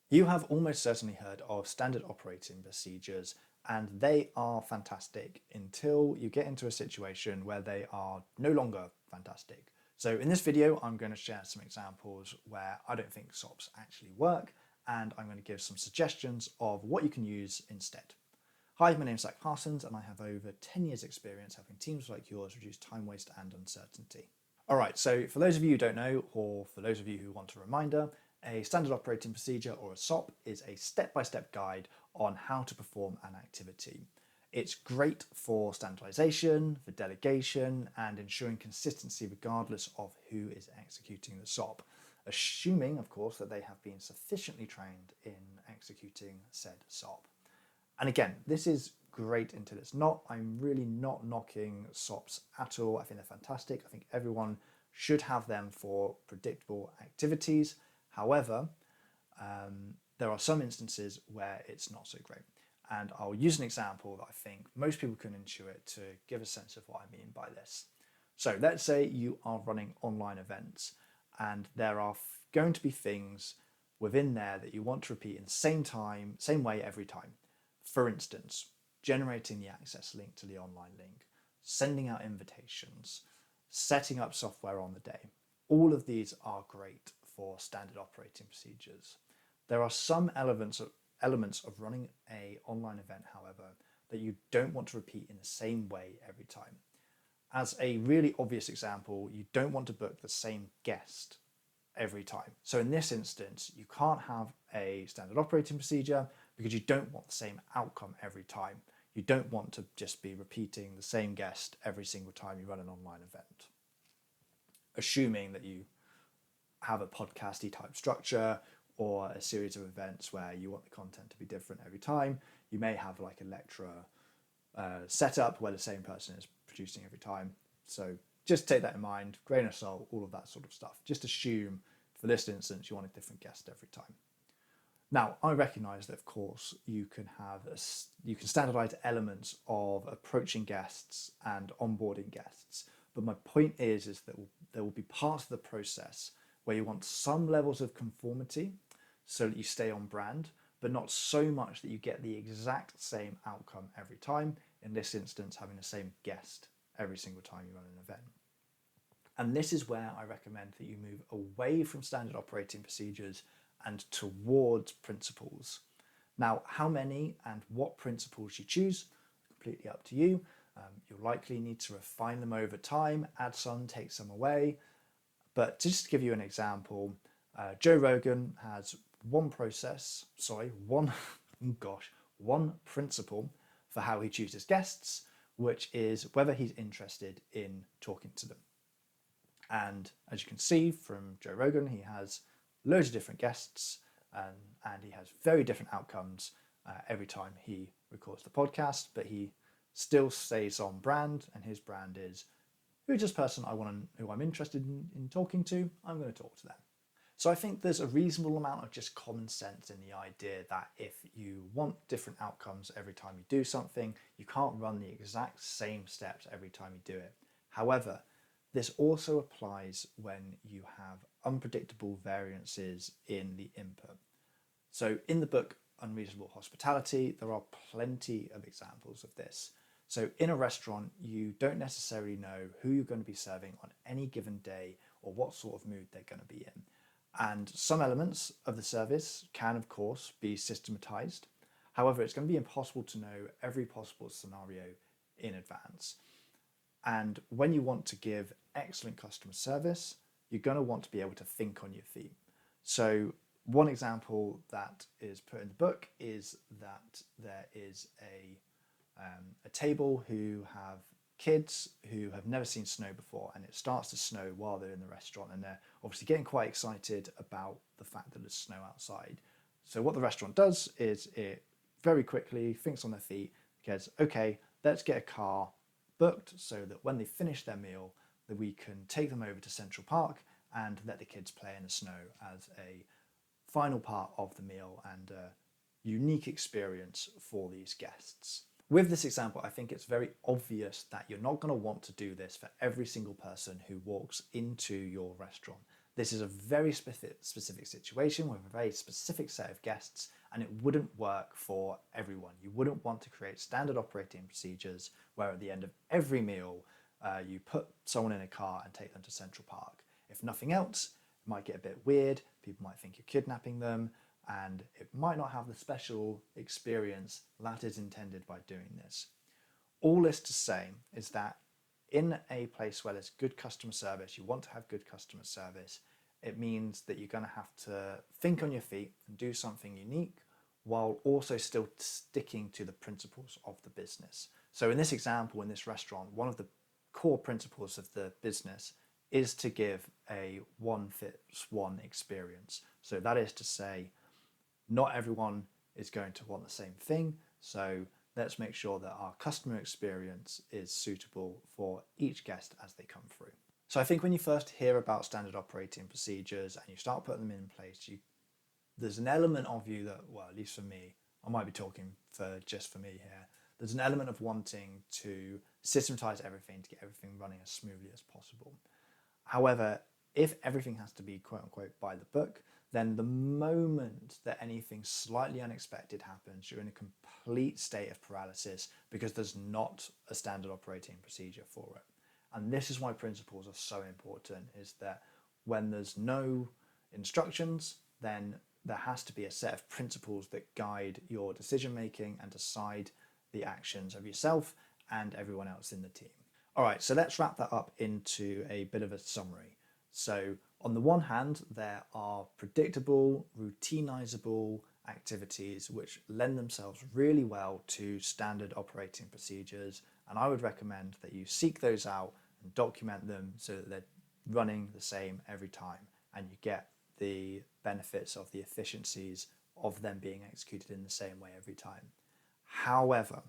You have almost certainly heard of standard operating procedures, and they are fantastic until you get into a situation where they are no longer fantastic. So in this video, I'm going to share some examples where I don't think SOPs actually work, and I'm going to give some suggestions of what you can use instead. Hi, my name is Zac Parsons, and I have over 10 years experience helping teams like yours reduce time waste and uncertainty. All right, so for those of you who don't know, or for those of you who want a reminder, a standard operating procedure, or a SOP, is a step-by-step guide on how to perform an activity. It's great for standardization, for delegation, and ensuring consistency regardless of who is executing the SOP, assuming, of course, that they have been sufficiently trained in executing said SOP. And again, this is great until it's not. I'm really not knocking SOPs at all. I think they're fantastic. I think everyone should have them for predictable activities. However, there are some instances where it's not so great. And I'll use an example that I think most people can intuit to give a sense of what I mean by this. So let's say you are running online events and there are going to be things within there that you want to repeat in the same way every time. For instance, generating the access link to the online link, sending out invitations, setting up software on the day. All of these are great for standard operating procedures. There are some elements of running an online event, however, that you don't want to repeat in the same way every time. As a really obvious example, you don't want to book the same guest every time. So in this instance, you can't have a standard operating procedure because you don't want the same outcome every time. You don't want to just be repeating the same guest every single time you run an online event. Assuming that you have a podcasty type structure or a series of events where you want the content to be different every time, you may have like a lecture setup where the same person is producing every time. So just take that in mind, grain of salt, all of that sort of stuff. Just assume for this instance you want a different guest every time. Now, I recognize that, of course, you can standardize elements of approaching guests and onboarding guests. But my point is that there will be parts of the process where you want some levels of conformity so that you stay on brand, but not so much that you get the exact same outcome every time. In this instance, having the same guest every single time you run an event. And this is where I recommend that you move away from standard operating procedures and towards principles. Now, how many and what principles you choose, completely up to you. You'll likely need to refine them over time, add some, take some away. But just to give you an example, Joe Rogan has one principle for how he chooses guests, which is whether he's interested in talking to them. And as you can see from Joe Rogan, he has loads of different guests and he has very different outcomes every time he records the podcast, but he still stays on brand, and his brand is, who's this person who I'm interested in talking to, I'm going to talk to them. So I think there's a reasonable amount of just common sense in the idea that if you want different outcomes every time you do something, you can't run the exact same steps every time you do it. However, this also applies when you have unpredictable variances in the input. So in the book Unreasonable Hospitality, there are plenty of examples of this. So in a restaurant, you don't necessarily know who you're going to be serving on any given day or what sort of mood they're going to be in. And some elements of the service can, of course, be systematized. However, it's going to be impossible to know every possible scenario in advance. And when you want to give excellent customer service, you're going to want to be able to think on your feet. So one example that is put in the book is that there is a table who have kids who have never seen snow before, and it starts to snow while they're in the restaurant, and they're obviously getting quite excited about the fact that there's snow outside. So what the restaurant does is it very quickly thinks on their feet, goes, okay, let's get a car booked so that when they finish their meal, that we can take them over to Central Park and let the kids play in the snow as a final part of the meal and a unique experience for these guests. With this example, I think it's very obvious that you're not going to want to do this for every single person who walks into your restaurant. This is a very specific situation with a very specific set of guests, and it wouldn't work for everyone. You wouldn't want to create standard operating procedures where at the end of every meal, you put someone in a car and take them to Central Park. If nothing else, it might get a bit weird. People might think you're kidnapping them, and it might not have the special experience that is intended by doing this. All this to say is that in a place where there's good customer service, you want to have good customer service, it means that you're going to have to think on your feet and do something unique while also still sticking to the principles of the business. So in this example, in this restaurant, one of the core principles of the business is to give a one fits one experience. So that is to say, not everyone is going to want the same thing. So let's make sure that our customer experience is suitable for each guest as they come through. So I think when you first hear about standard operating procedures and you start putting them in place, there's an element of you that, well, at least for me, I might be talking just for me here, there's an element of wanting to systematize everything to get everything running as smoothly as possible. However, if everything has to be quote unquote by the book, then the moment that anything slightly unexpected happens, you're in a complete state of paralysis because there's not a standard operating procedure for it. And this is why principles are so important, is that when there's no instructions, then there has to be a set of principles that guide your decision making and decide the actions of yourself and everyone else in the team. All right, so let's wrap that up into a bit of a summary. So on the one hand, there are predictable, routinizable activities which lend themselves really well to standard operating procedures. And I would recommend that you seek those out and document them so that they're running the same every time and you get the benefits of the efficiencies of them being executed in the same way every time. However,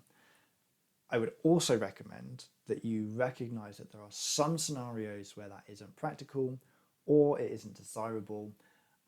I would also recommend that you recognize that there are some scenarios where that isn't practical or it isn't desirable,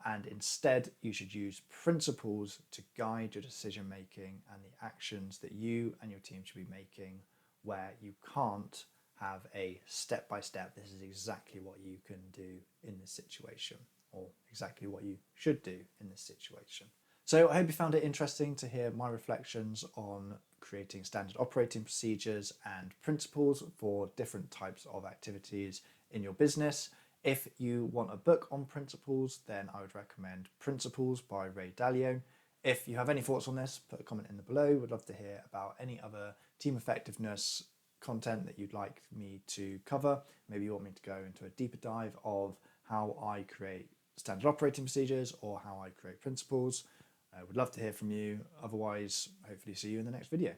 and instead you should use principles to guide your decision making and the actions that you and your team should be making, where you can't have a step-by-step, this is exactly what you can do in this situation, or exactly what you should do in this situation. So I hope you found it interesting to hear my reflections on creating standard operating procedures and principles for different types of activities in your business. If you want a book on principles, then I would recommend Principles by Ray Dalio. If you have any thoughts on this, put a comment in the below. Would love to hear about any other team effectiveness content that you'd like me to cover. Maybe you want me to go into a deeper dive of how I create standard operating procedures or how I create principles. I would love to hear from you. Otherwise, hopefully see you in the next video.